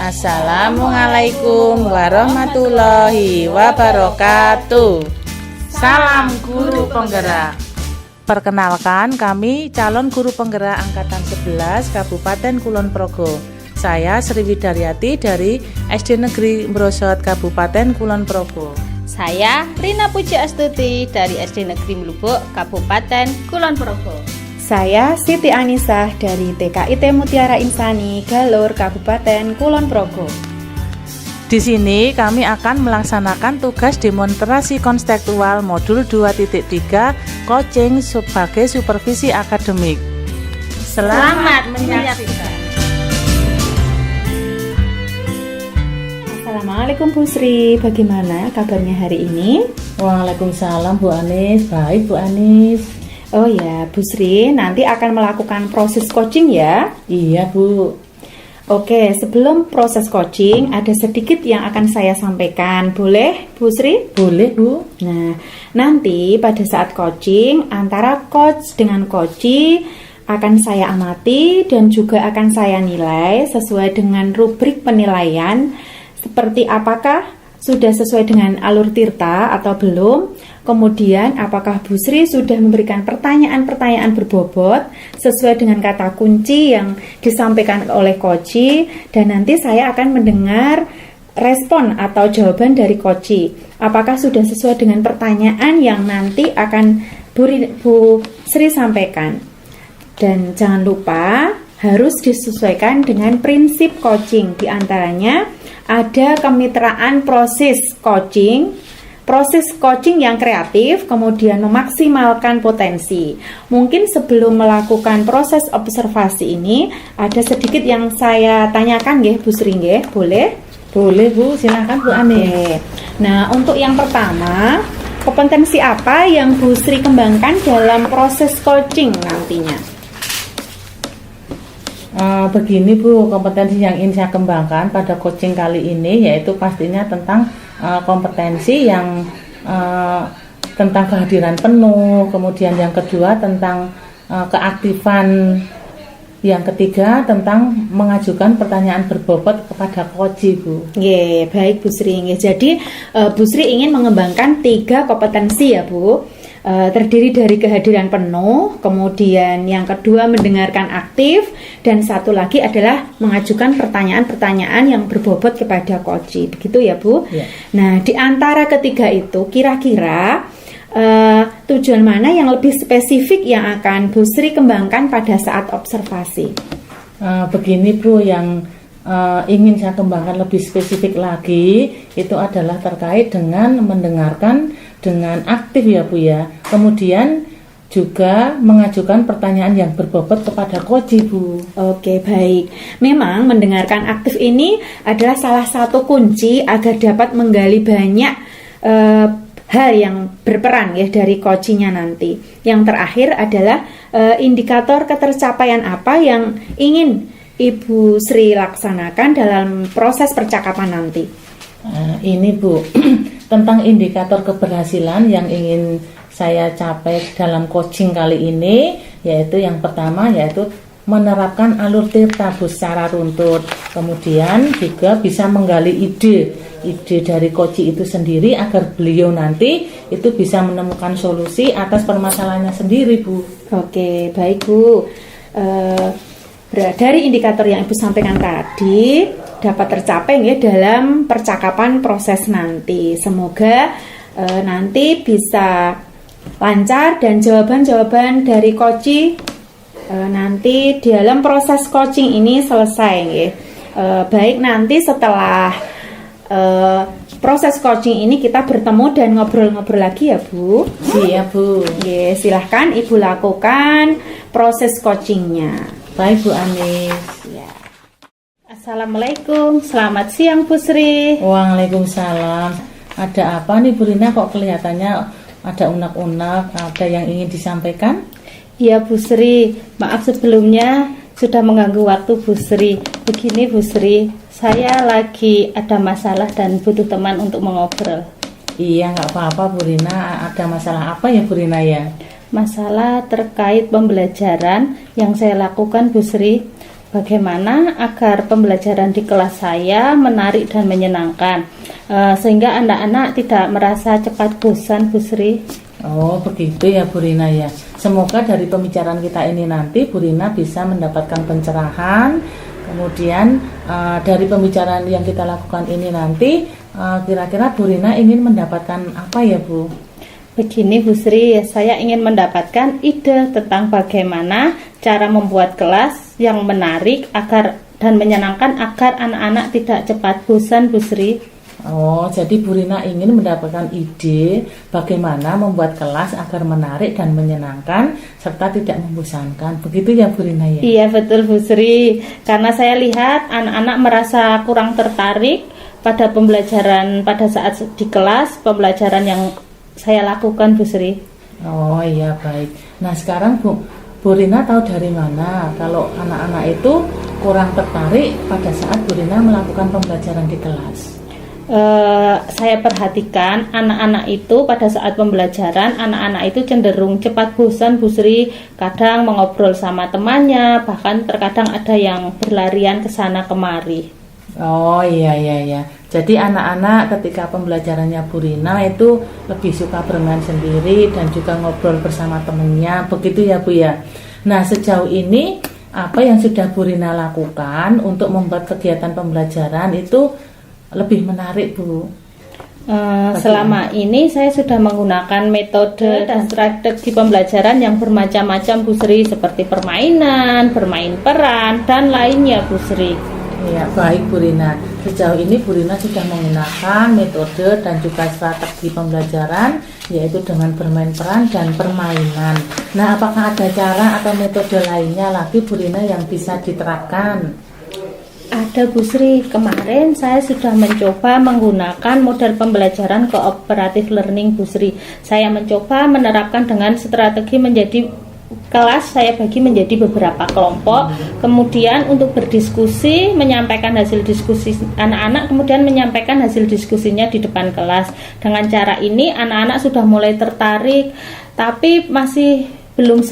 Assalamualaikum warahmatullahi wabarakatuh. Salam guru penggerak. Perkenalkan, kami calon guru penggerak angkatan 11 Kabupaten Kulon Progo. Saya Sri Widaryati dari SD Negeri Mbrosot Kabupaten Kulon Progo. Saya Rina Puji Astuti dari SD Negeri Mlubuk Kabupaten Kulon Progo. Saya Siti Anisah dari TKIT Mutiara Insani Galur Kabupaten Kulon Progo. Di sini kami akan melaksanakan tugas demonstrasi konstekstual modul 2.3 coaching sebagai supervisi akademik. Selamat menyaksikan. Assalamualaikum Bu Sri, bagaimana kabarnya hari ini? Waalaikumsalam Bu Anis, baik Bu Anis. Oh ya, Bu Sri nanti akan melakukan proses coaching ya? Iya Bu. Oke, sebelum proses coaching ada sedikit yang akan saya sampaikan. Boleh Bu Sri? Boleh Bu. Nah, nanti pada saat coaching antara coach dengan coachee akan saya amati dan juga akan saya nilai sesuai dengan rubrik penilaian seperti apakah sudah sesuai dengan alur tirta atau belum. Kemudian apakah Bu Sri sudah memberikan pertanyaan-pertanyaan berbobot sesuai dengan kata kunci yang disampaikan oleh coachee, dan nanti saya akan mendengar respon atau jawaban dari coachee. Apakah sudah sesuai dengan pertanyaan yang nanti akan Bu Sri sampaikan. Dan jangan lupa harus disesuaikan dengan prinsip coaching. Di antaranya ada kemitraan proses coaching yang kreatif, kemudian memaksimalkan potensi. Mungkin sebelum melakukan proses observasi ini ada sedikit yang saya tanyakan nggih Bu Sri nggih, boleh? Boleh Bu, silakan Bu Anis. Nah, untuk yang pertama, kompetensi apa yang Bu Sri kembangkan dalam proses coaching nantinya? Begini Bu, kompetensi yang ingin saya kembangkan pada coaching kali ini yaitu pastinya tentang kompetensi yang tentang kehadiran penuh, kemudian yang kedua tentang keaktifan, yang ketiga tentang mengajukan pertanyaan berbobot kepada coachee Bu. Baik Bu Sri. Jadi Bu Sri ingin mengembangkan 3 kompetensi ya Bu. Terdiri dari kehadiran penuh, kemudian yang kedua mendengarkan aktif, dan satu lagi adalah mengajukan pertanyaan-pertanyaan yang berbobot kepada coachee. Begitu ya Bu? Ya. Nah, di antara ketiga itu kira-kira tujuan mana yang lebih spesifik yang akan Bu Sri kembangkan pada saat observasi? Begini Bu, yang ingin saya kembangkan lebih spesifik lagi itu adalah terkait dengan mendengarkan dengan aktif ya Bu ya. Kemudian juga mengajukan pertanyaan yang berbobot kepada coachee Bu. Oke, baik. Memang mendengarkan aktif ini adalah salah satu kunci agar dapat menggali banyak hal yang berperan ya dari coachee-nya nanti. Yang terakhir adalah indikator ketercapaian apa yang ingin Ibu Sri laksanakan dalam proses percakapan nanti. Ini Bu, tentang indikator keberhasilan yang ingin saya capai dalam coaching kali ini, yaitu yang pertama yaitu menerapkan alur tirta Bu secara runtut. Kemudian juga bisa menggali ide dari coachee itu sendiri agar beliau nanti itu bisa menemukan solusi atas permasalahannya sendiri Bu. Oke, baik Bu. Dari indikator yang Ibu sampaikan tadi dapat tercapai ya dalam percakapan proses nanti. Semoga nanti bisa lancar dan jawaban-jawaban dari coachee nanti dalam proses coaching ini selesai ya. Baik, nanti setelah proses coaching ini kita bertemu dan ngobrol-ngobrol lagi ya Bu. Iya Bu. Silahkan Ibu lakukan proses coachingnya. Baik Bu Anis. Ya. Assalamualaikum, selamat siang Bu Sri. Waalaikumsalam. Ada apa nih Bu Rina, kok kelihatannya ada unek-unek, ada yang ingin disampaikan? Iya Bu Sri, maaf sebelumnya sudah mengganggu waktu Bu Sri. Begini Bu Sri, saya lagi ada masalah dan butuh teman untuk mengobrol. Iya, nggak apa-apa Bu Rina. Ada masalah apa ya Bu Rina ya? Masalah terkait pembelajaran yang saya lakukan Bu Sri. bagaimana agar pembelajaran di kelas saya menarik dan menyenangkan, sehingga anak-anak tidak merasa cepat bosan, Bu Sri. Oh begitu ya Bu Rina ya. Semoga dari pembicaraan kita ini nanti Bu Rina bisa mendapatkan pencerahan. Kemudian dari pembicaraan yang kita lakukan ini nanti kira-kira Bu Rina ingin mendapatkan apa ya Bu? Begini Bu Sri, saya ingin mendapatkan ide tentang bagaimana cara membuat kelas yang menarik dan menyenangkan agar anak-anak tidak cepat bosan, Bu Sri. Oh, jadi Bu Rina ingin mendapatkan ide bagaimana membuat kelas agar menarik dan menyenangkan serta tidak membosankan. Begitu ya Bu Rina ya? Iya betul Bu Sri, karena saya lihat anak-anak merasa kurang tertarik pada pembelajaran pada saat di kelas, pembelajaran yang saya lakukan, Bu Sri. Oh iya baik. Nah sekarang Bu Rina tahu dari mana kalau anak-anak itu kurang tertarik pada saat Bu Rina melakukan pembelajaran di kelas? Saya perhatikan anak-anak itu pada saat pembelajaran, anak-anak itu cenderung cepat bosan, Bu Sri. Kadang mengobrol sama temannya, bahkan terkadang ada yang berlarian ke sana kemari. Oh iya. Jadi anak-anak ketika pembelajarannya Bu Rina itu lebih suka bermain sendiri dan juga ngobrol bersama temennya. Begitu ya Bu ya. Nah sejauh ini apa yang sudah Bu Rina lakukan untuk membuat kegiatan pembelajaran itu lebih menarik Bu? Selama ini saya sudah menggunakan metode dan strategi pembelajaran yang bermacam-macam Bu Sri, seperti permainan, bermain peran, dan lainnya Bu Sri. Ya baik Bu Rina, sejauh ini Bu Rina sudah menggunakan metode dan juga strategi pembelajaran yaitu dengan bermain peran dan permainan. Nah apakah ada cara atau metode lainnya lagi Bu Rina yang bisa diterapkan? Ada Bu Sri, kemarin saya sudah mencoba menggunakan model pembelajaran cooperative learning Bu Sri. Saya mencoba menerapkan dengan strategi menjadi kelas saya bagi menjadi beberapa kelompok, kemudian untuk berdiskusi, menyampaikan hasil diskusi anak-anak, kemudian menyampaikan hasil diskusinya di depan kelas. Dengan cara ini anak-anak sudah mulai tertarik, tapi masih belum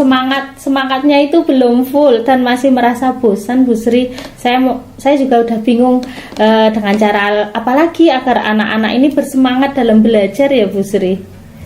semangatnya itu belum full dan masih merasa bosan Bu Sri. Saya juga udah bingung dengan cara apalagi agar anak-anak ini bersemangat dalam belajar ya Bu Sri.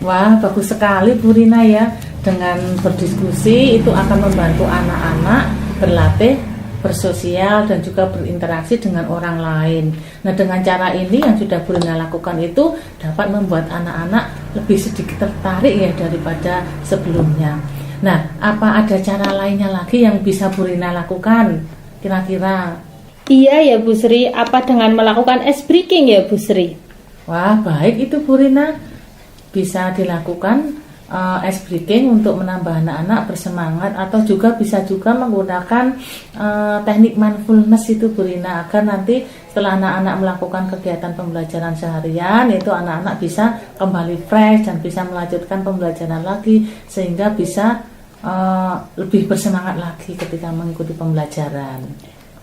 Wah bagus sekali Bu Rina ya. Dengan berdiskusi itu akan membantu anak-anak berlatih, bersosial dan juga berinteraksi dengan orang lain. Nah dengan cara ini yang sudah Bu Rina lakukan itu dapat membuat anak-anak lebih sedikit tertarik ya daripada sebelumnya. Nah apa ada cara lainnya lagi yang bisa Bu Rina lakukan kira-kira? Iya ya Bu Sri, apa dengan melakukan ice breaking ya Bu Sri? Wah baik itu Bu Rina, bisa dilakukan ice breaking untuk menambah anak-anak bersemangat, atau juga bisa juga menggunakan teknik mindfulness itu Bu Rina, agar nanti setelah anak-anak melakukan kegiatan pembelajaran seharian itu anak-anak bisa kembali fresh dan bisa melanjutkan pembelajaran lagi sehingga bisa lebih bersemangat lagi ketika mengikuti pembelajaran.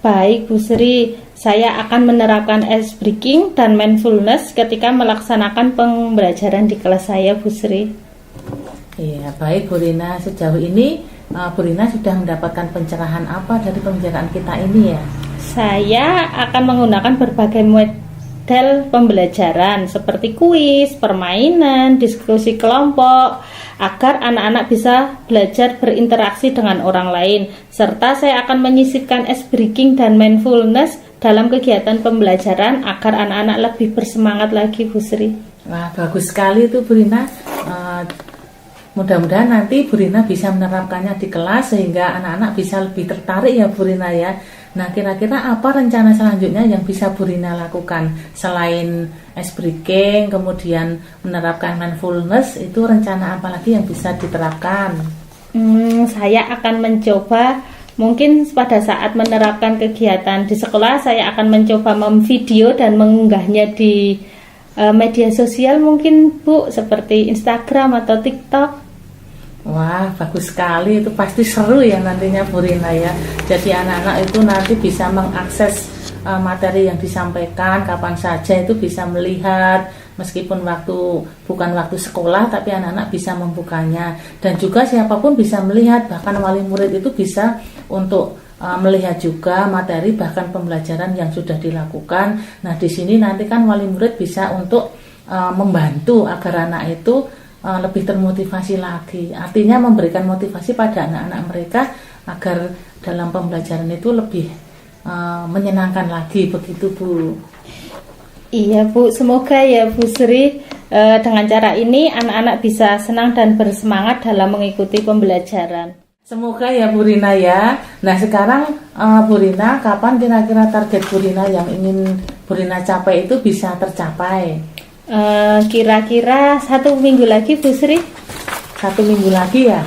Baik Bu Sri, saya akan menerapkan ice breaking dan mindfulness ketika melaksanakan pembelajaran di kelas saya Bu Sri. Iya, baik Bu Rina, sejauh ini Bu Rina sudah mendapatkan pencerahan apa dari pembicaraan kita ini ya? Saya akan menggunakan berbagai model pembelajaran seperti kuis, permainan, diskusi kelompok agar anak-anak bisa belajar berinteraksi dengan orang lain, serta saya akan menyisipkan ice breaking dan mindfulness dalam kegiatan pembelajaran agar anak-anak lebih bersemangat lagi Bu Sri. Wah, bagus sekali itu Bu Rina. Mudah-mudahan nanti Bu Rina bisa menerapkannya di kelas sehingga anak-anak bisa lebih tertarik ya Bu Rina ya. Nah kira-kira apa rencana selanjutnya yang bisa Bu Rina lakukan selain ice breaking, kemudian menerapkan mindfulness, itu rencana apa lagi yang bisa diterapkan? Saya akan mencoba, mungkin pada saat menerapkan kegiatan di sekolah saya akan mencoba memvideo dan mengunggahnya di media sosial mungkin Bu, seperti Instagram atau TikTok. Wah bagus sekali, itu pasti seru ya nantinya Bu Rina ya. Jadi anak-anak itu nanti bisa mengakses materi yang disampaikan kapan saja, itu bisa melihat meskipun bukan waktu sekolah, tapi anak-anak bisa membukanya. Dan juga siapapun bisa melihat, bahkan wali murid itu bisa untuk melihat juga materi bahkan pembelajaran yang sudah dilakukan. Nah, di sini nanti kan wali murid bisa untuk membantu agar anak itu lebih termotivasi lagi. Artinya memberikan motivasi pada anak-anak mereka agar dalam pembelajaran itu lebih menyenangkan lagi, begitu Bu. Iya Bu, semoga ya Bu Sri dengan cara ini anak-anak bisa senang dan bersemangat dalam mengikuti pembelajaran. Semoga ya Bu Rina ya. Nah sekarang Bu Rina, kapan kira-kira target Bu Rina yang ingin Bu Rina capai itu bisa tercapai? Kira-kira 1 minggu lagi Bu Sri. 1 minggu lagi ya?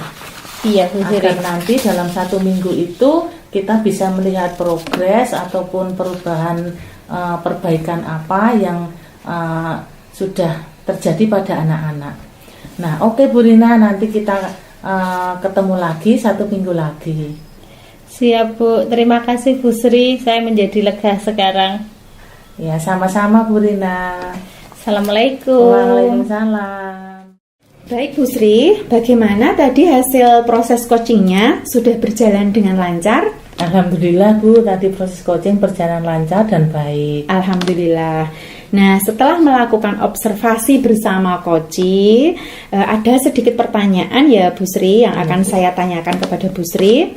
Iya Bu Sri. Agar nanti dalam 1 minggu itu kita bisa melihat progres ataupun perubahan perbaikan apa yang sudah terjadi pada anak-anak. Nah oke Bu Rina, nanti kita ketemu lagi 1 minggu lagi. Siap Bu, terima kasih Bu Sri, saya menjadi lega sekarang. Ya sama-sama Bu Rina. Assalamualaikum. Waalaikumsalam. Baik Bu Sri, bagaimana tadi hasil proses coachingnya? Sudah berjalan dengan lancar? Alhamdulillah Bu, tadi proses coaching berjalan lancar dan baik. Alhamdulillah. Nah, setelah melakukan observasi bersama Koci, ada sedikit pertanyaan ya Bu Sri yang akan saya tanyakan kepada Bu Sri.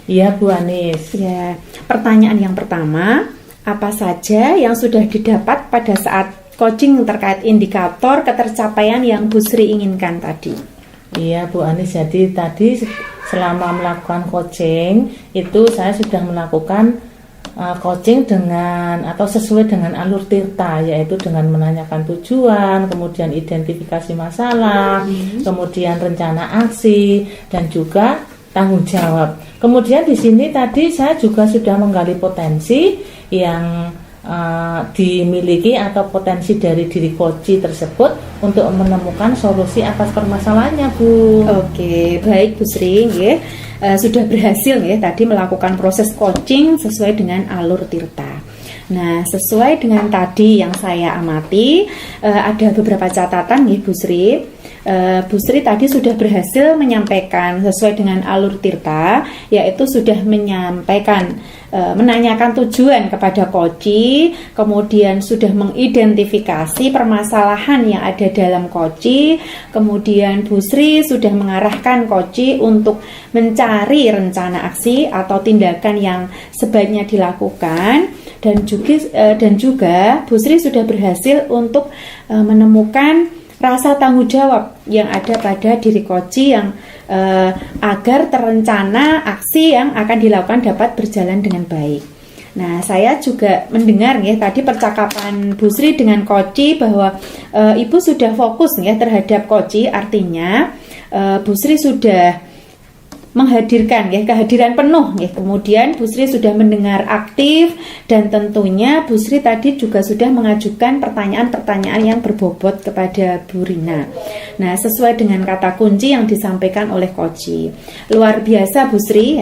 Iya Bu Anis. Ya, pertanyaan yang pertama, apa saja yang sudah didapat pada saat coaching terkait indikator ketercapaian yang Bu Sri inginkan tadi? Iya Bu Anis, jadi tadi selama melakukan coaching itu saya sudah melakukan coaching dengan atau sesuai dengan alur tirta, yaitu dengan menanyakan tujuan, kemudian identifikasi masalah, kemudian rencana aksi dan juga tanggung jawab. Kemudian di sini tadi saya juga sudah menggali potensi yang dimiliki atau potensi dari diri coach tersebut untuk menemukan solusi atas permasalahannya Bu. Oke, baik Bu Sri, ya. Sudah berhasil ya tadi melakukan proses coaching sesuai dengan alur tirta. Nah, sesuai dengan tadi yang saya amati, ada beberapa catatan ya Bu Sri. Bu Sri tadi sudah berhasil menyampaikan sesuai dengan alur tirta, yaitu sudah menyampaikan menanyakan tujuan kepada koci, kemudian sudah mengidentifikasi permasalahan yang ada dalam koci, kemudian Bu Sri sudah mengarahkan koci untuk mencari rencana aksi atau tindakan yang sebaiknya dilakukan, dan juga Bu Sri sudah berhasil untuk menemukan rasa tanggung jawab yang ada pada diri koci yang agar terencana aksi yang akan dilakukan dapat berjalan dengan baik. Nah, saya juga mendengar ya tadi percakapan Bu Sri dengan koci bahwa Ibu sudah fokus ya terhadap koci, artinya Bu Sri sudah menghadirkan ya kehadiran penuh ya. Kemudian Bu Sri sudah mendengar aktif dan tentunya Bu Sri tadi juga sudah mengajukan pertanyaan-pertanyaan yang berbobot kepada Bu Rina. Nah, sesuai dengan kata kunci yang disampaikan oleh Koci. Luar biasa Bu Sri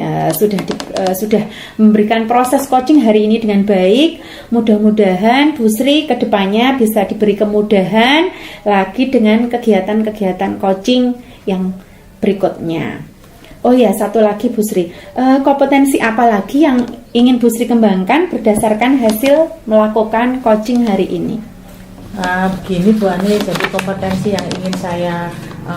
sudah memberikan proses coaching hari ini dengan baik. Mudah-mudahan Bu Sri kedepannya bisa diberi kemudahan lagi dengan kegiatan-kegiatan coaching yang berikutnya. Oh ya, satu lagi Bu Sri, kompetensi apa lagi yang ingin Bu Sri kembangkan berdasarkan hasil melakukan coaching hari ini? Begini Bu Ani, jadi kompetensi yang ingin saya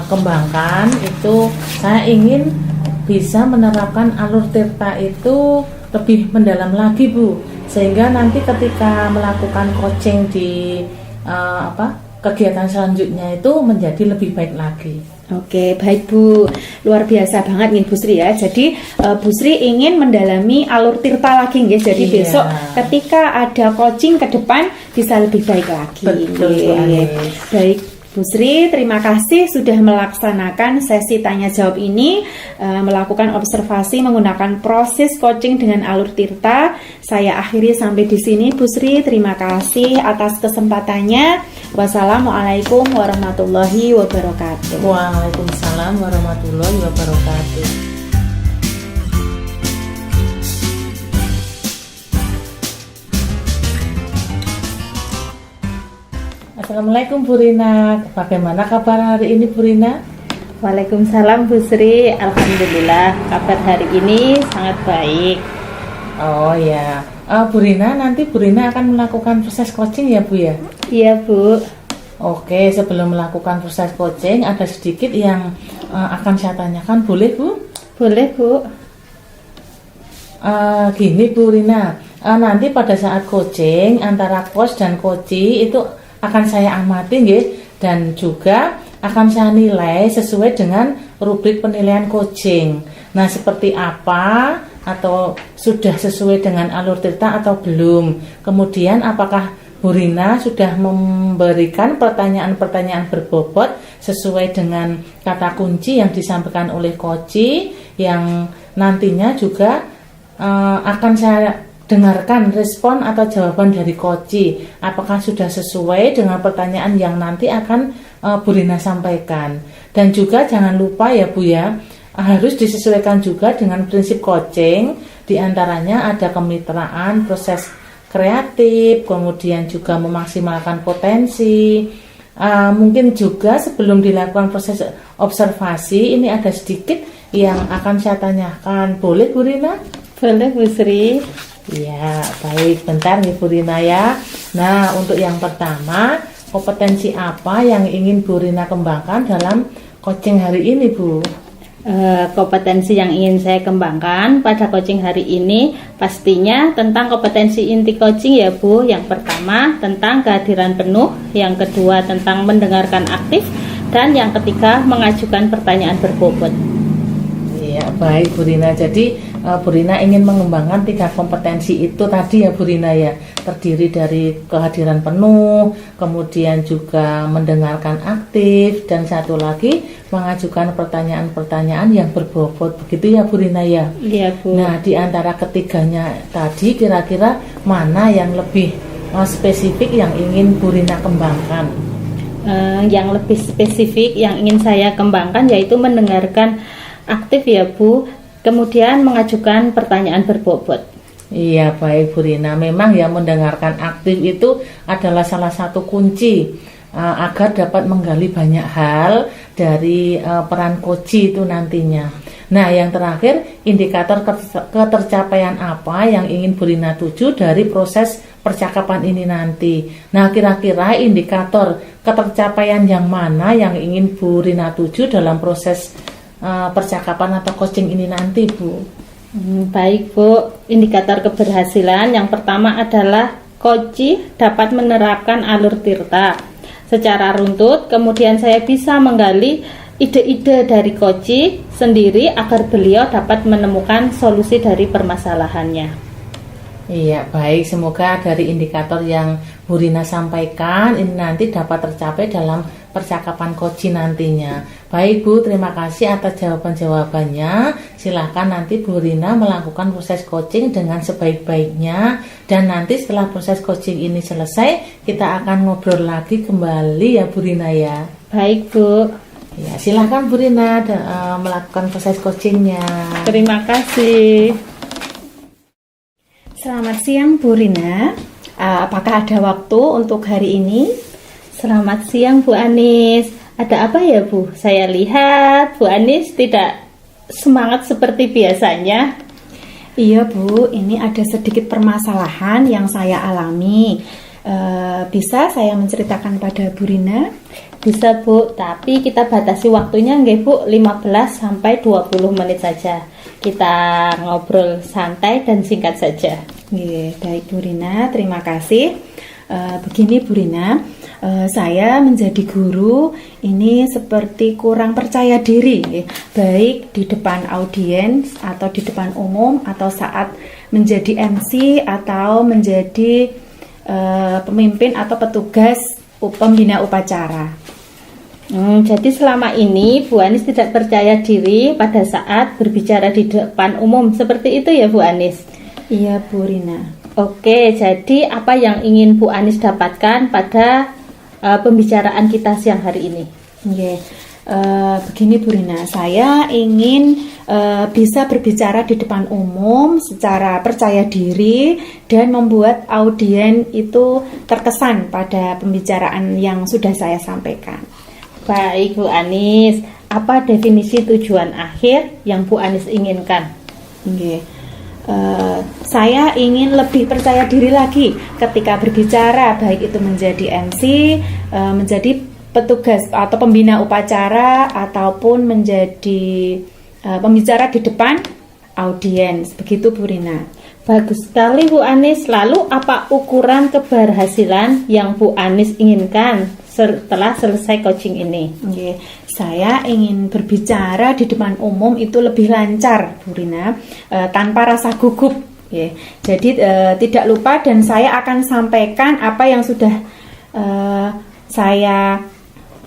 kembangkan itu saya ingin bisa menerapkan alur tirta itu lebih mendalam lagi Bu, sehingga nanti ketika melakukan coaching di kegiatan selanjutnya itu menjadi lebih baik lagi. Oke, baik Bu. Luar biasa banget nih Bu Sri ya. Jadi Bu Sri ingin mendalami alur tirta lagi ya. Jadi besok ketika ada coaching ke depan bisa lebih baik lagi. Betul, baik Bu Sri, terima kasih sudah melaksanakan sesi tanya jawab ini, melakukan observasi menggunakan proses coaching dengan alur tirta. Saya akhiri sampai di sini Bu Sri. Terima kasih atas kesempatannya. Wassalamualaikum warahmatullahi wabarakatuh. Waalaikumsalam warahmatullahi wabarakatuh. Assalamualaikum Bu Rina. Bagaimana kabar hari ini Bu Rina? Waalaikumsalam Bu Sri. Alhamdulillah kabar hari ini sangat baik. Oh ya, Bu Rina, nanti Bu Rina akan melakukan proses coaching ya Bu ya? Iya Bu. Oke, sebelum melakukan proses coaching ada sedikit yang akan saya tanyakan, boleh Bu? Boleh Bu. Gini Bu Rina, nanti pada saat coaching antara coach dan coachee itu akan saya amati nggih, dan juga akan saya nilai sesuai dengan rubrik penilaian coaching. Nah, seperti apa, atau sudah sesuai dengan alur tirta atau belum? Kemudian apakah Bu Rina sudah memberikan pertanyaan-pertanyaan berbobot sesuai dengan kata kunci yang disampaikan oleh coachee, yang nantinya juga akan saya dengarkan respon atau jawaban dari coachee. Apakah sudah sesuai dengan pertanyaan yang nanti akan Bu Rina sampaikan. Dan juga jangan lupa ya Bu ya, harus disesuaikan juga dengan prinsip coaching. Di antaranya ada kemitraan, proses kreatif, kemudian juga memaksimalkan potensi. Mungkin juga sebelum dilakukan proses observasi, ini ada sedikit yang akan saya tanyakan. Boleh Bu Rina? Boleh Bu Sri. Ya, baik. Bentar nih Bu Rina ya. Nah, untuk yang pertama, kompetensi apa yang ingin Bu Rina kembangkan dalam coaching hari ini Bu? Kompetensi yang ingin saya kembangkan pada coaching hari ini pastinya tentang kompetensi inti coaching ya Bu. Yang pertama tentang kehadiran penuh, yang kedua tentang mendengarkan aktif, dan yang ketiga mengajukan pertanyaan berbobot. Ya, baik Bu Rina. Jadi Bu Rina ingin mengembangkan 3 kompetensi itu tadi ya Bu Rina ya. Terdiri dari kehadiran penuh, kemudian juga mendengarkan aktif, dan satu lagi mengajukan pertanyaan-pertanyaan yang berbobot. Begitu ya Bu Rina ya? Iya Bu. Nah, di antara ketiganya tadi kira-kira mana yang lebih spesifik yang ingin Bu Rina kembangkan? Yang lebih spesifik yang ingin saya kembangkan yaitu mendengarkan aktif ya Bu, kemudian mengajukan pertanyaan berbobot. Iya, baik Bu Rina. Memang ya, mendengarkan aktif itu adalah salah satu kunci agar dapat menggali banyak hal dari peran coachee itu nantinya. Nah, yang terakhir, indikator ketercapaian apa yang ingin Bu Rina tuju dari proses percakapan ini nanti. Nah, kira-kira indikator ketercapaian yang mana yang ingin Bu Rina tuju dalam proses percakapan atau coaching ini nanti Bu? Baik Bu, indikator keberhasilan yang pertama adalah coachee dapat menerapkan alur tirta secara runtut, kemudian saya bisa menggali ide-ide dari coachee sendiri agar beliau dapat menemukan solusi dari permasalahannya. Iya, baik. Semoga dari indikator yang Bu Rina sampaikan ini nanti dapat tercapai dalam percakapan coachee nantinya. Baik Bu, terima kasih atas jawaban-jawabannya. Silahkan nanti Bu Rina melakukan proses coaching dengan sebaik-baiknya. Dan nanti setelah proses coaching ini selesai, kita akan ngobrol lagi kembali ya Bu Rina ya. Baik Bu. Ya, silahkan Bu Rina melakukan proses coachingnya. Terima kasih. Selamat siang Bu Rina. Apakah ada waktu untuk hari ini? Selamat siang Bu Anis. Ada apa ya Bu? Saya lihat Bu Anis tidak semangat seperti biasanya. Iya Bu, ini ada sedikit permasalahan yang saya alami. Bisa saya menceritakan pada Bu Rina? Bisa Bu, tapi kita batasi waktunya nggih Bu, 15 sampai 20 menit saja. Kita ngobrol santai dan singkat saja. Nggih, baik Bu Rina, terima kasih. Begini Bu Rina, saya menjadi guru ini seperti kurang percaya diri, baik di depan audiens atau di depan umum, atau saat menjadi MC atau menjadi pemimpin atau petugas pembina upacara. Jadi selama ini Bu Anis tidak percaya diri pada saat berbicara di depan umum, seperti itu ya Bu Anis? Iya Bu Rina. Oke, jadi apa yang ingin Bu Anis dapatkan pada pembicaraan kita siang hari ini? Begini Bu Rina, saya ingin bisa berbicara di depan umum secara percaya diri dan membuat audiens itu terkesan pada pembicaraan yang sudah saya sampaikan. Baik Bu Anis, apa definisi tujuan akhir yang Bu Anis inginkan? Nggih. Saya ingin lebih percaya diri lagi ketika berbicara, baik itu menjadi MC, menjadi petugas atau pembina upacara, ataupun menjadi pembicara di depan audiens. Begitu Bu Rina. Bagus sekali Bu Anis. Lalu apa ukuran keberhasilan yang Bu Anis inginkan setelah selesai coaching ini? Oke, saya ingin berbicara di depan umum itu lebih lancar, Bu Rina, tanpa rasa gugup. Ya. Jadi tidak lupa, dan saya akan sampaikan apa yang sudah saya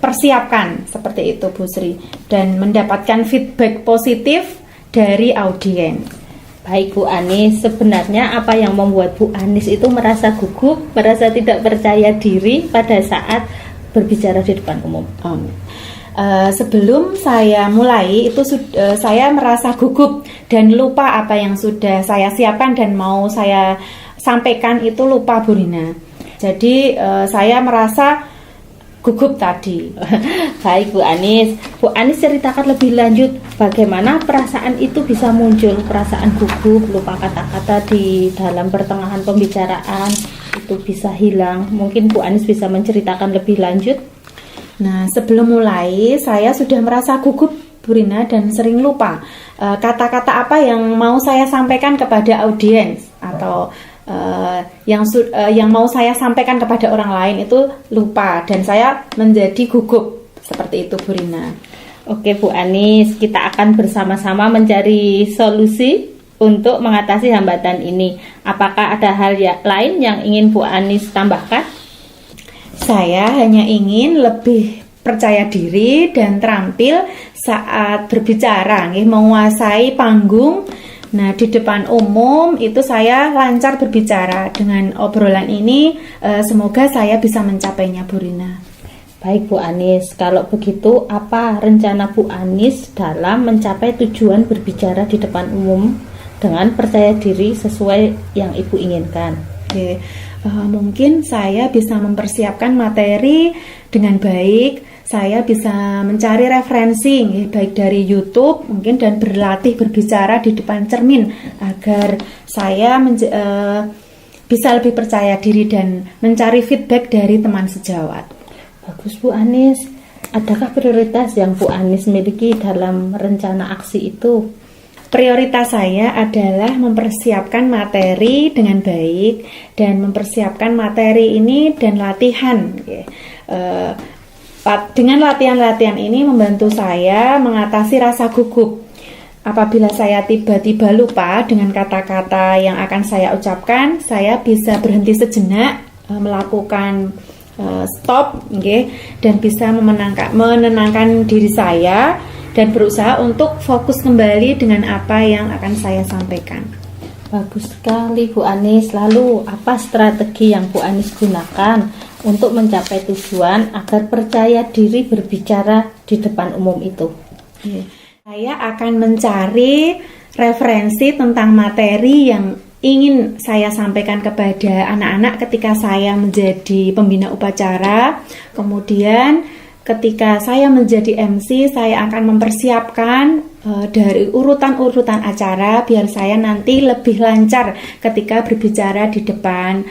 persiapkan, seperti itu Bu Sri, dan mendapatkan feedback positif dari audiens. Baik Bu Anis, sebenarnya apa yang membuat Bu Anis itu merasa gugup, merasa tidak percaya diri pada saat berbicara di depan umum? Sebelum saya mulai itu saya merasa gugup dan lupa apa yang sudah saya siapkan dan mau saya sampaikan, itu lupa Bu Rina. Jadi saya merasa gugup tadi. Baik Bu Anis ceritakan lebih lanjut bagaimana perasaan itu bisa muncul, perasaan gugup, lupa kata-kata di dalam pertengahan pembicaraan itu bisa hilang. Mungkin Bu Anis bisa menceritakan lebih lanjut. Nah, sebelum mulai saya sudah merasa gugup Bu Rina dan sering lupa kata-kata apa yang mau saya sampaikan kepada audiens, atau yang mau saya sampaikan kepada orang lain itu lupa dan saya menjadi gugup, seperti itu Bu Rina. Oke Bu Anis, kita akan bersama-sama mencari solusi untuk mengatasi hambatan ini. Apakah ada hal lain yang ingin Bu Anis tambahkan? Saya hanya ingin lebih percaya diri dan terampil saat berbicara, menguasai panggung. Nah, di depan umum itu saya lancar berbicara. Dengan obrolan ini semoga saya bisa mencapainya Bu Rina. Baik Bu Anis, kalau begitu apa rencana Bu Anis dalam mencapai tujuan berbicara di depan umum dengan percaya diri sesuai yang Ibu inginkan? Oke. Mungkin saya bisa mempersiapkan materi dengan baik. Saya bisa mencari referensi baik dari YouTube mungkin, dan berlatih berbicara di depan cermin agar saya bisa lebih percaya diri dan mencari feedback dari teman sejawat. Bagus Bu Anis. Adakah prioritas yang Bu Anis miliki dalam rencana aksi itu? Prioritas saya adalah mempersiapkan materi dengan baik dan mempersiapkan materi ini dan latihan. Dengan latihan-latihan ini membantu saya mengatasi rasa gugup. Apabila saya tiba-tiba lupa dengan kata-kata yang akan saya ucapkan, saya bisa berhenti sejenak, melakukan stop, dan bisa menenangkan diri saya dan berusaha untuk fokus kembali dengan apa yang akan saya sampaikan. Bagus sekali Bu Anis. Lalu apa strategi yang Bu Anis gunakan untuk mencapai tujuan agar percaya diri berbicara di depan umum itu? Saya akan mencari referensi tentang materi yang ingin saya sampaikan kepada anak-anak ketika saya menjadi pembina upacara. Kemudian ketika saya menjadi MC, saya akan mempersiapkan dari urutan-urutan acara biar saya nanti lebih lancar ketika berbicara di depan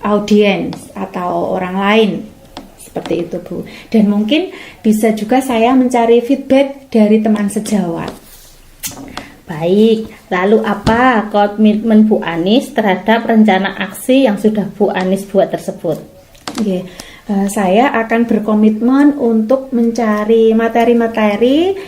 audiens atau orang lain. Seperti itu Bu. Dan mungkin bisa juga saya mencari feedback dari teman sejawat. Baik, lalu apa komitmen Bu Anis terhadap rencana aksi yang sudah Bu Anis buat tersebut? Saya akan berkomitmen untuk mencari materi-materi,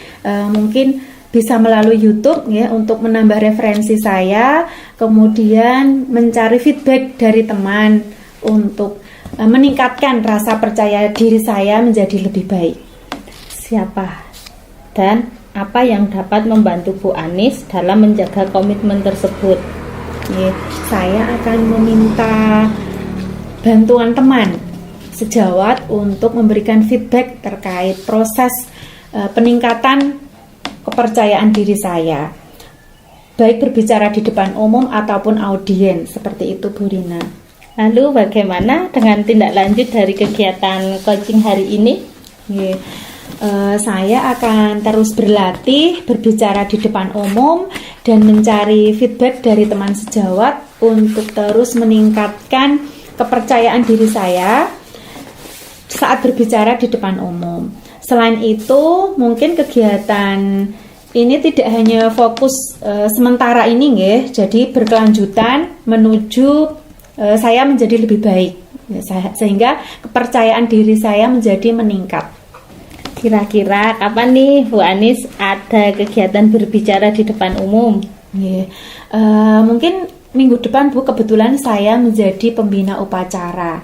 mungkin bisa melalui YouTube untuk menambah referensi saya, kemudian mencari feedback dari teman untuk meningkatkan rasa percaya diri saya menjadi lebih baik. Siapa dan apa yang dapat membantu Bu Anis dalam menjaga komitmen tersebut? Saya akan meminta bantuan teman sejawat untuk memberikan feedback terkait proses peningkatan kepercayaan diri saya, baik berbicara di depan umum ataupun audiens, seperti itu Bu Rina. Lalu bagaimana dengan tindak lanjut dari kegiatan coaching hari ini? saya akan terus berlatih, berbicara di depan umum, dan mencari feedback dari teman sejawat untuk terus meningkatkan kepercayaan diri saya saat berbicara di depan umum. Selain itu, mungkin kegiatan ini tidak hanya fokus sementara ini, nggih, jadi berkelanjutan menuju saya menjadi lebih baik, sehingga kepercayaan diri saya menjadi meningkat. Kira-kira kapan nih Bu Anis ada kegiatan berbicara di depan umum? Nggih. Mungkin minggu depan Bu, kebetulan saya menjadi pembina upacara.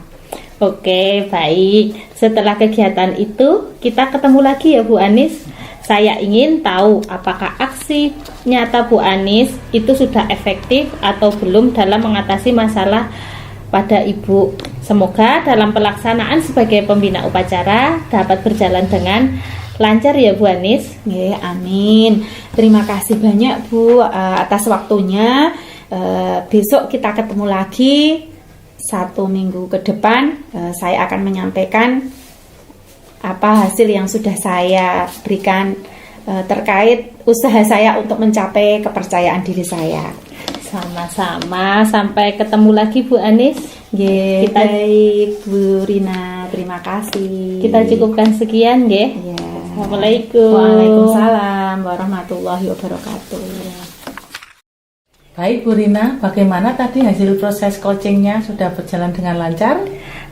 Oke, baik. Setelah kegiatan itu, kita ketemu lagi ya Bu Anis. Saya ingin tahu apakah aksi nyata Bu Anis itu sudah efektif atau belum dalam mengatasi masalah pada Ibu. Semoga dalam pelaksanaan sebagai pembina upacara dapat berjalan dengan lancar ya Bu Anis. Nggih, amin. Terima kasih banyak Bu atas waktunya. Besok kita ketemu lagi. 1 minggu ke depan saya akan menyampaikan apa hasil yang sudah saya berikan terkait usaha saya untuk mencapai kepercayaan diri saya. Sama-sama, sampai ketemu lagi Bu Anis. Nggih, baik Bu Rina, terima kasih. Kita cukupkan sekian nggih. Ya. Assalamualaikum. Waalaikumsalam warahmatullahi wabarakatuh. Baik Bu Rina, bagaimana tadi hasil proses coachingnya, sudah berjalan dengan lancar?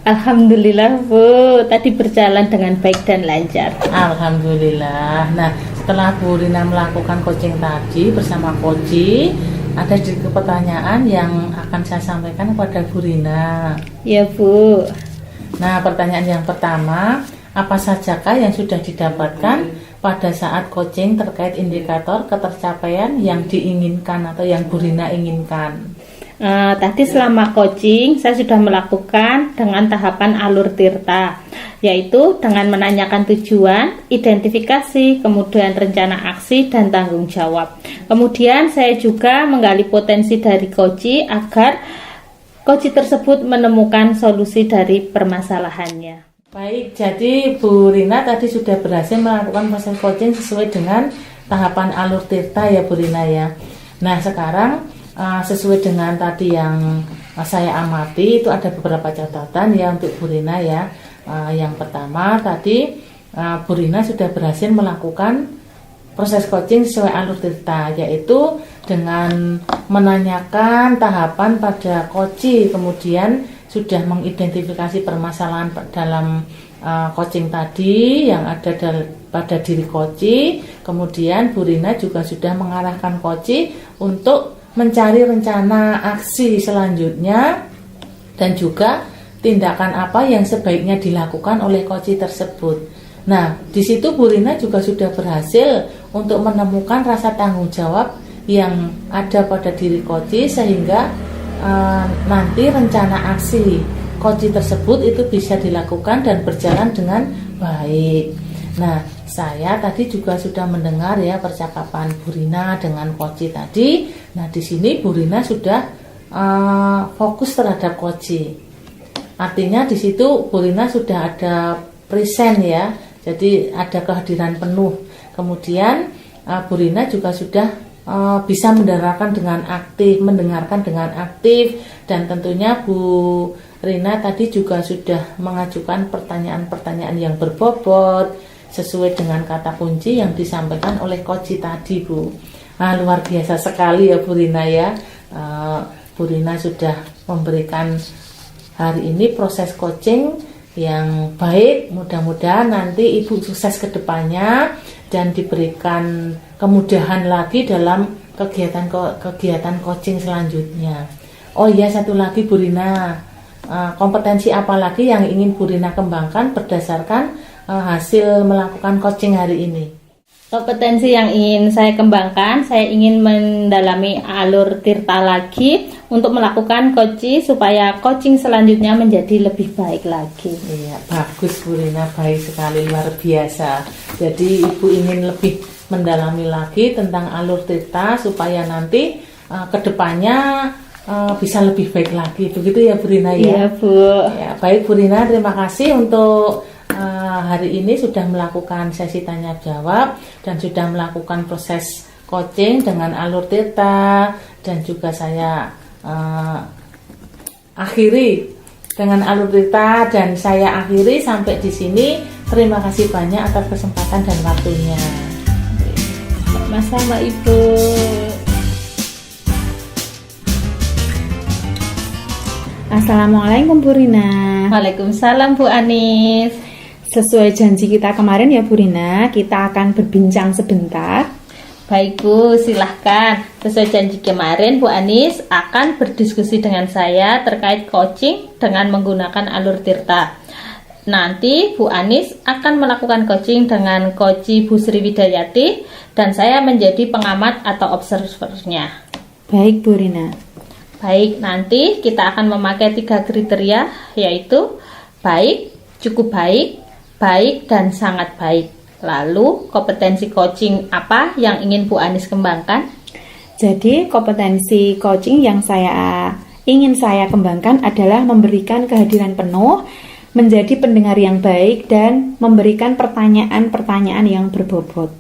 Alhamdulillah Bu, tadi berjalan dengan baik dan lancar. Alhamdulillah. Nah, setelah Bu Rina melakukan coaching tadi bersama Koci, ada sedikit pertanyaan yang akan saya sampaikan kepada Bu Rina. Ya Bu. Nah, pertanyaan yang pertama, apa sajakah yang sudah didapatkan pada saat coaching terkait indikator ketercapaian yang diinginkan atau yang Bu Rina inginkan? Tadi selama coaching saya sudah melakukan dengan tahapan alur tirta, yaitu dengan menanyakan tujuan, identifikasi, kemudian rencana aksi dan tanggung jawab. Kemudian saya juga menggali potensi dari coach agar coach tersebut menemukan solusi dari permasalahannya. Baik, jadi Bu Rina tadi sudah berhasil melakukan proses coaching sesuai dengan tahapan alur tirta ya Bu Rina ya. Nah, sekarang sesuai dengan tadi yang saya amati, itu ada beberapa catatan ya untuk Bu Rina ya. Yang pertama tadi Bu Rina sudah berhasil melakukan proses coaching sesuai alur tirta, yaitu dengan menanyakan tahapan pada coach, kemudian sudah mengidentifikasi permasalahan dalam coaching tadi yang ada pada diri coach. Kemudian Bu Rina juga sudah mengarahkan coach untuk mencari rencana aksi selanjutnya dan juga tindakan apa yang sebaiknya dilakukan oleh coach tersebut. Nah, di situ Bu Rina juga sudah berhasil untuk menemukan rasa tanggung jawab yang ada pada diri coach sehingga nanti rencana aksi coach tersebut itu bisa dilakukan dan berjalan dengan baik. Nah, saya tadi juga sudah mendengar ya percakapan Bu Rina dengan coach tadi. Nah, di sini Bu Rina sudah fokus terhadap coach. Artinya di situ Bu Rina sudah ada present ya. Jadi ada kehadiran penuh. Kemudian Bu Rina juga sudah bisa mendengarkan dengan aktif, dan tentunya Bu Rina tadi juga sudah mengajukan pertanyaan-pertanyaan yang berbobot sesuai dengan kata kunci yang disampaikan oleh coach tadi Bu. Luar biasa sekali ya Bu Rina ya. Bu Rina sudah memberikan hari ini proses coaching yang baik. Mudah-mudahan nanti Ibu sukses ke depannya dan diberikan kemudahan lagi dalam kegiatan coaching selanjutnya. Oh iya, satu lagi Bu Rina, kompetensi apa lagi yang ingin Bu Rina kembangkan berdasarkan hasil melakukan coaching hari ini? Kompetensi yang ingin saya kembangkan, saya ingin mendalami alur tirta lagi untuk melakukan coaching supaya coaching selanjutnya menjadi lebih baik lagi. Iya, bagus Bu Rina, baik sekali, luar biasa. Jadi Ibu ingin lebih mendalami lagi tentang alur tirta supaya nanti kedepannya bisa lebih baik lagi. Begitu ya Bu Rina ya? Iya Bu. Ya, baik Bu Rina, terima kasih untuk hari ini sudah melakukan sesi tanya jawab dan sudah melakukan proses coaching dengan alur theta, dan juga saya akhiri dengan alur theta dan saya akhiri sampai di sini. Terima kasih banyak atas kesempatan dan waktunya. Sama-sama Ibu. Assalamualaikum Bu Rina. Waalaikumsalam Bu Anis. Sesuai janji kita kemarin ya Bu Rina, kita akan berbincang sebentar. Baik Bu, silahkan. Sesuai janji kemarin, Bu Anis akan berdiskusi dengan saya terkait coaching dengan menggunakan alur tirta. Nanti Bu Anis akan melakukan coaching dengan Coach Bu Sri Widayati dan saya menjadi pengamat atau observernya. Baik Bu Rina. Baik, nanti kita akan memakai 3 kriteria, yaitu baik, cukup baik, baik, dan sangat baik. Lalu, kompetensi coaching apa yang ingin Bu Anis kembangkan? Jadi, kompetensi coaching yang ingin saya kembangkan adalah memberikan kehadiran penuh, menjadi pendengar yang baik, dan memberikan pertanyaan-pertanyaan yang berbobot.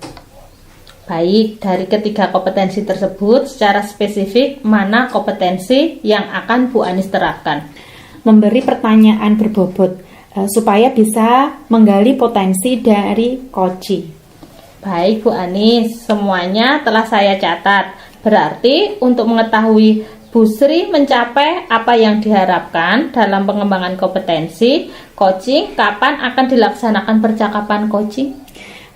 Baik, dari ketiga kompetensi tersebut, secara spesifik, mana kompetensi yang akan Bu Anis terapkan? Memberi pertanyaan berbobot, supaya bisa menggali potensi dari coaching. Baik Bu Anis, semuanya telah saya catat. Berarti untuk mengetahui Bu Sri mencapai apa yang diharapkan dalam pengembangan kompetensi coaching, kapan akan dilaksanakan percakapan coaching?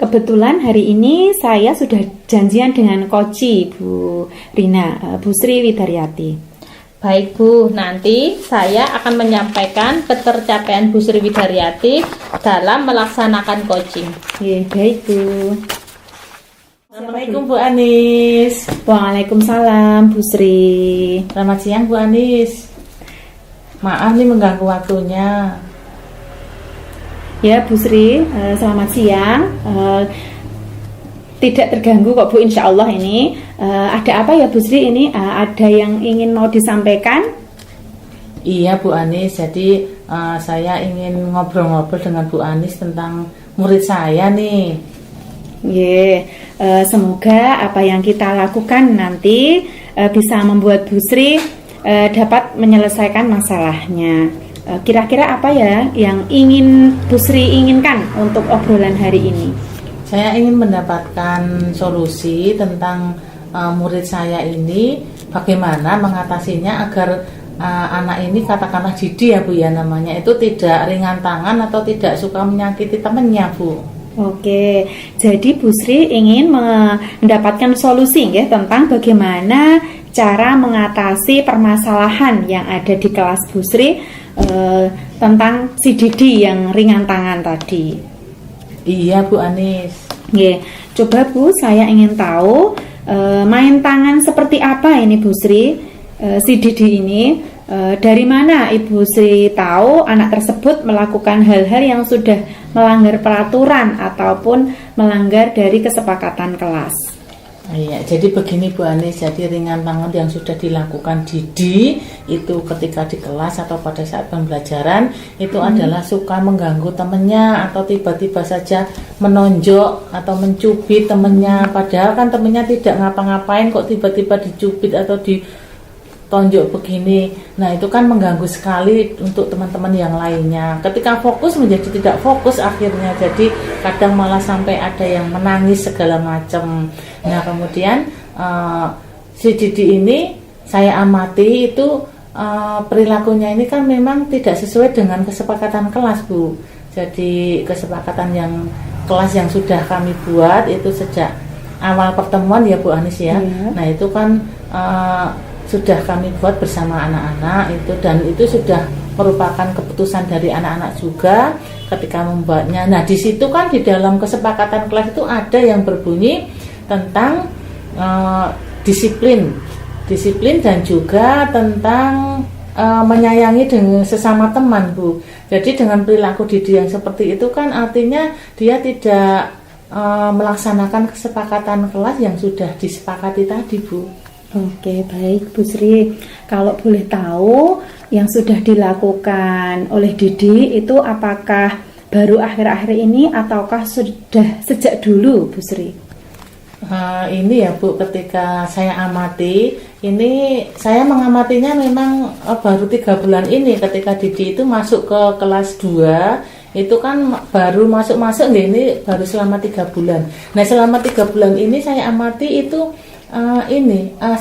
Kebetulan hari ini saya sudah janjian dengan coach Bu Rina, Bu Sri Widayati. Baik Bu, nanti saya akan menyampaikan ketercapaian Bu Sri Widayati dalam melaksanakan coaching. Baik Bu. Assalamualaikum Bu Anis. Waalaikumsalam Bu Sri. Selamat siang Bu Anis. Maaf nih mengganggu waktunya. Ya Bu Sri, selamat siang. Tidak terganggu kok Bu, insya Allah ini. Ada apa ya Bu Sri ini? Ada yang ingin mau disampaikan? Iya Bu Anis, jadi saya ingin ngobrol-ngobrol dengan Bu Anis tentang murid saya nih. Semoga apa yang kita lakukan nanti bisa membuat Bu Sri dapat menyelesaikan masalahnya. Kira-kira apa ya yang ingin Bu Sri inginkan untuk obrolan hari ini? Saya ingin mendapatkan solusi tentang murid saya ini, bagaimana mengatasinya agar anak ini, katakanlah Didi ya Bu ya namanya, itu tidak ringan tangan atau tidak suka menyakiti temannya Bu. Oke, jadi Bu Sri ingin mendapatkan solusi ya, tentang bagaimana cara mengatasi permasalahan yang ada di kelas Bu Sri tentang si Didi yang ringan tangan tadi. Iya Bu Anis. Coba Bu, saya ingin tahu main tangan seperti apa ini Bu Sri, si Didi ini. Dari mana Ibu Sri tahu anak tersebut melakukan hal-hal yang sudah melanggar peraturan ataupun melanggar dari kesepakatan kelas? Iya, jadi begini Bu Anis, jadi ringan tangan yang sudah dilakukan Didi itu ketika di kelas atau pada saat pembelajaran itu adalah suka mengganggu temennya atau tiba-tiba saja menonjok atau mencubit temennya, padahal kan temennya tidak ngapa-ngapain kok tiba-tiba dicubit atau ditonjok begini. Nah itu kan mengganggu sekali untuk teman-teman yang lainnya. Ketika fokus menjadi tidak fokus akhirnya, jadi kadang malah sampai ada yang menangis segala macam. Nah kemudian si Didi ini saya amati itu perilakunya ini kan memang tidak sesuai dengan kesepakatan kelas Bu. Jadi kesepakatan yang kelas yang sudah kami buat itu sejak awal pertemuan ya Bu Anis ya. Nah itu kan sudah kami buat bersama anak-anak itu, dan itu sudah merupakan keputusan dari anak-anak juga ketika membuatnya. Nah di situ kan di dalam kesepakatan kelas itu ada yang berbunyi tentang disiplin dan juga tentang menyayangi dengan sesama teman Bu. Jadi dengan perilaku Didi yang seperti itu kan artinya dia tidak melaksanakan kesepakatan kelas yang sudah disepakati tadi Bu. Oke, baik Bu Sri. Kalau boleh tahu yang sudah dilakukan oleh Didi itu apakah baru akhir-akhir ini ataukah sudah sejak dulu, Bu Sri? Ini ya Bu, ketika saya amati, ini saya mengamatinya memang baru 3 bulan ini ketika Didi itu masuk ke kelas 2, itu kan baru masuk-masuk ini baru selama 3 bulan. Nah selama 3 bulan ini saya amati itu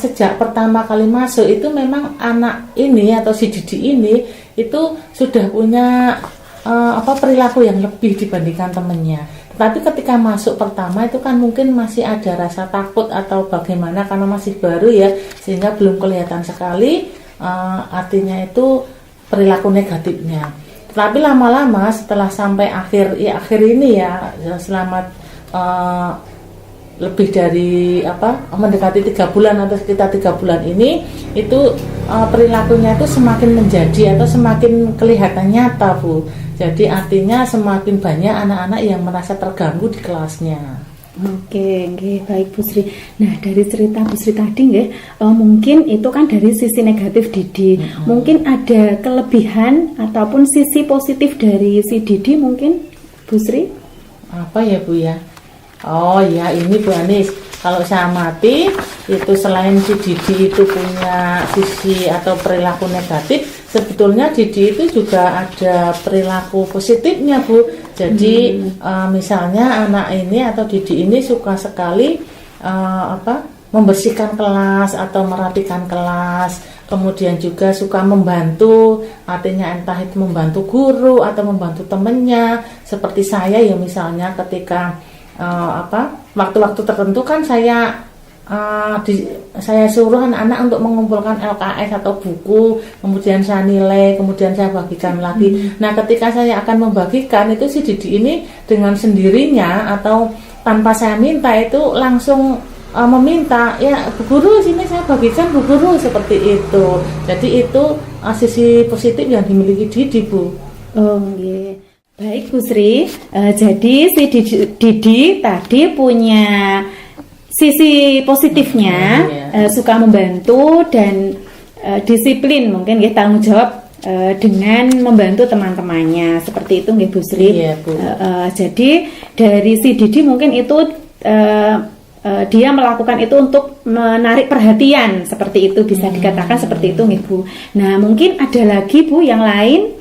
sejak pertama kali masuk itu memang anak ini atau si Didi ini itu sudah punya perilaku yang lebih dibandingkan temennya. Tapi ketika masuk pertama itu kan mungkin masih ada rasa takut atau bagaimana karena masih baru ya, sehingga belum kelihatan sekali artinya itu perilaku negatifnya. Tapi lama-lama setelah sampai akhir ini ya selama lebih dari mendekati 3 bulan atau sekitar 3 bulan ini itu perilakunya itu semakin menjadi atau semakin kelihatan nyata Bu. Jadi artinya semakin banyak anak-anak yang merasa terganggu di kelasnya. Oke, baik Bu Sri. Nah dari cerita Bu Sri tadi mungkin itu kan dari sisi negatif Didi. Mungkin ada kelebihan ataupun sisi positif dari si Didi mungkin Bu Sri? Apa ya Bu ya? Oh ya ini Bu Anis, kalau saya amati itu selain si Didi itu punya sisi atau perilaku negatif, sebetulnya Didi itu juga ada perilaku positifnya Bu. Jadi misalnya anak ini atau Didi ini suka sekali membersihkan kelas atau merapikan kelas, kemudian juga suka membantu, artinya entah itu membantu guru atau membantu temennya. Seperti saya ya misalnya ketika waktu-waktu tertentu kan saya suruh anak-anak untuk mengumpulkan LKS atau buku, kemudian saya nilai, kemudian saya bagikan lagi. Nah ketika saya akan membagikan itu si Didi ini dengan sendirinya atau tanpa saya minta itu langsung meminta, ya Bu Guru sini saya bagikan Bu Guru, seperti itu. Jadi itu sisi positif yang dimiliki Didi Bu. Oh iya. Baik Bu Sri, jadi si Didi tadi punya sisi positifnya, suka membantu dan disiplin mungkin tanggung jawab dengan membantu teman-temannya, seperti itu nggih Bu Sri. Iya, Bu. Jadi dari si Didi mungkin itu dia melakukan itu untuk menarik perhatian, seperti itu bisa dikatakan seperti itu nggih Bu. Nah mungkin ada lagi Bu yang lain.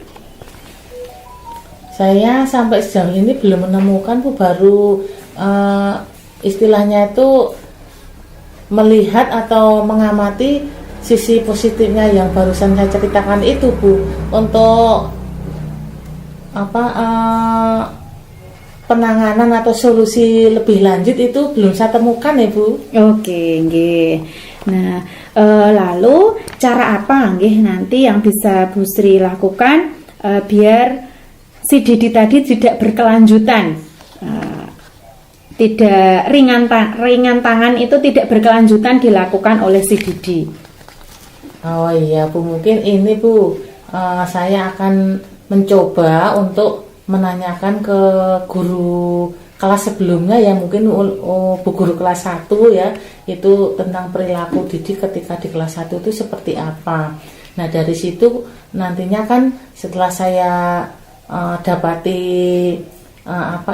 Saya sampai sejauh ini belum menemukan Bu, baru istilahnya itu melihat atau mengamati sisi positifnya yang barusan saya ceritakan itu Bu. Untuk penanganan atau solusi lebih lanjut itu belum saya temukan ya Bu. Oke, nggih. Nah, lalu cara apa nggih nanti yang bisa Bu Sri lakukan biar si Didi tadi tidak berkelanjutan, tidak ringan tangan itu tidak berkelanjutan dilakukan oleh si Didi. Oh iya Bu, mungkin ini Bu, saya akan mencoba untuk menanyakan ke guru kelas sebelumnya ya, mungkin Bu Guru kelas 1 ya, itu tentang perilaku Didi ketika di kelas 1 itu seperti apa. Nah dari situ nantinya kan setelah saya dapati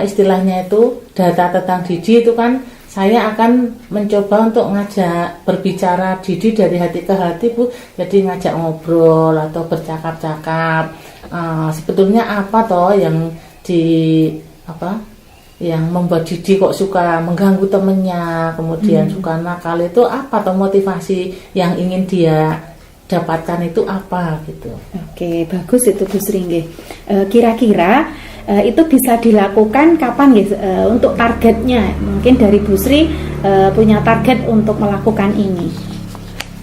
istilahnya itu data tentang Didi itu kan saya akan mencoba untuk ngajak berbicara Didi dari hati ke hati Bu. Jadi ngajak ngobrol atau bercakap-cakap, sebetulnya apa toh yang yang membuat Didi kok suka mengganggu temennya, kemudian suka nakal, itu apa toh motivasi yang ingin dia dapatkan itu apa gitu. Oke, bagus itu Bu Sri nggih. Kira-kira itu bisa dilakukan kapan nggih untuk targetnya? Mungkin dari Bu Sri punya target untuk melakukan ini.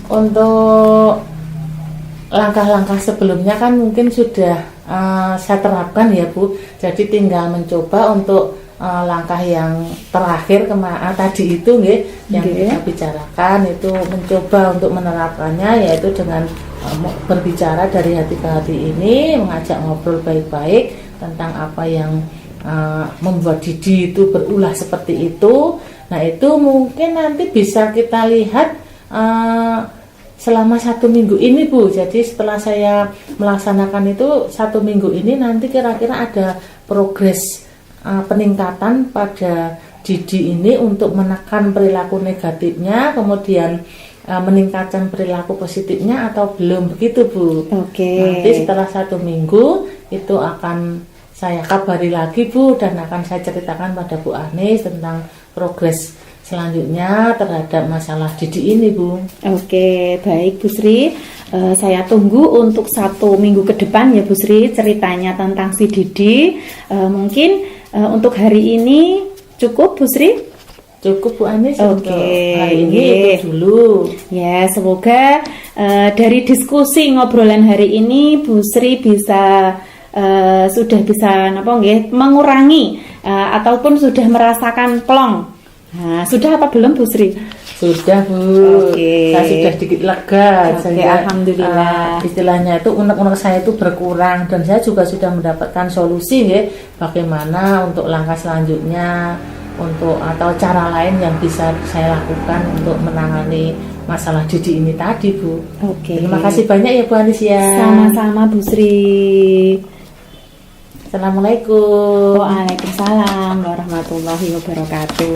Untuk langkah-langkah sebelumnya kan mungkin sudah saya terapkan ya Bu. Jadi tinggal mencoba untuk langkah yang terakhir tadi itu nggih, yang kita bicarakan itu mencoba untuk menerapkannya, yaitu dengan berbicara dari hati ke hati ini, mengajak ngobrol baik-baik tentang apa yang membuat Didi itu berulah seperti itu. Nah itu mungkin nanti bisa kita lihat selama 1 minggu ini Bu. Jadi setelah saya melaksanakan itu 1 minggu ini nanti kira-kira ada progres peningkatan pada Didi ini untuk menekan perilaku negatifnya, kemudian meningkatkan perilaku positifnya atau belum, begitu Bu. Oke. Nanti setelah 1 minggu itu akan saya kabari lagi Bu, dan akan saya ceritakan pada Bu Anis tentang progres selanjutnya terhadap masalah Didi ini Bu. Oke, baik Bu Sri. Saya tunggu untuk 1 minggu ke depan ya Bu Sri ceritanya tentang si Didi. Mungkin untuk hari ini cukup Bu Sri? Cukup Bu Anis untuk Oke, hari ini itu dulu. Ya, semoga dari diskusi ngobrolan hari ini Bu Sri bisa sudah bisa mengurangi ataupun sudah merasakan plong. Nah, sudah apa belum Bu Sri? Sudah Bu. Oke. Saya sudah sedikit lega. Oke, Sehingga, alhamdulillah. istilahnya itu unek-unek saya itu berkurang, dan saya juga sudah mendapatkan solusi ya, bagaimana untuk langkah selanjutnya atau cara lain yang bisa saya lakukan untuk menangani masalah Didi ini tadi Bu. Oke. Terima kasih banyak ya Bu Anis ya. Sama-sama Bu Sri. Assalamualaikum. Waalaikumsalam warahmatullahi wabarakatuh.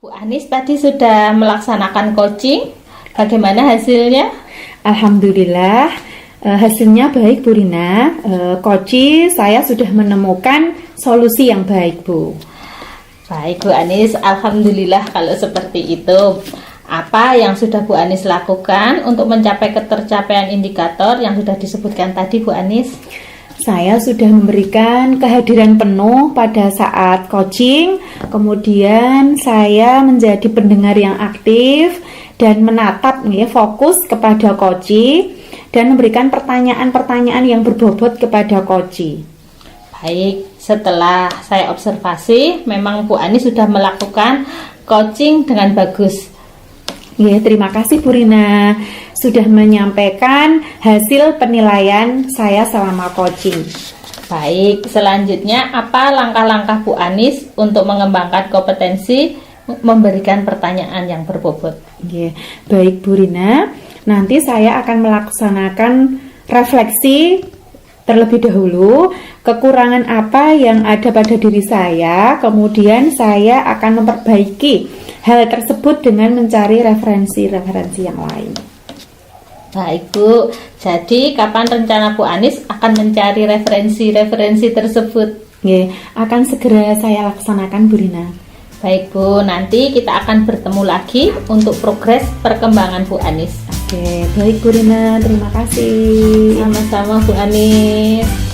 Bu Anis tadi sudah melaksanakan coaching, bagaimana hasilnya? Alhamdulillah hasilnya baik Bu Rina. Coach, saya sudah menemukan solusi yang baik Bu. Baik Bu Anis, alhamdulillah kalau seperti itu. Apa yang sudah Bu Anis lakukan untuk mencapai ketercapaian indikator yang sudah disebutkan tadi Bu Anis? Saya sudah memberikan kehadiran penuh pada saat coaching, kemudian saya menjadi pendengar yang aktif dan menatap fokus kepada coach dan memberikan pertanyaan-pertanyaan yang berbobot kepada coach. Baik, setelah saya observasi, memang Bu Anis sudah melakukan coaching dengan bagus. Ya, terima kasih Bu Rina sudah menyampaikan hasil penilaian saya selama coaching. Baik, selanjutnya apa langkah-langkah Bu Anis untuk mengembangkan kompetensi memberikan pertanyaan yang berbobot? Ya, baik Bu Rina, nanti saya akan melaksanakan refleksi terlebih dahulu kekurangan apa yang ada pada diri saya, kemudian saya akan memperbaiki hal tersebut dengan mencari referensi-referensi yang lain. Baik Bu, jadi kapan rencana Bu Anis akan mencari referensi-referensi tersebut? Ya, akan segera saya laksanakan Bu Rina. Baik Bu, nanti kita akan bertemu lagi untuk progres perkembangan Bu Anis. Oke, baik Bu Rina, terima kasih. Sama-sama Bu Anis.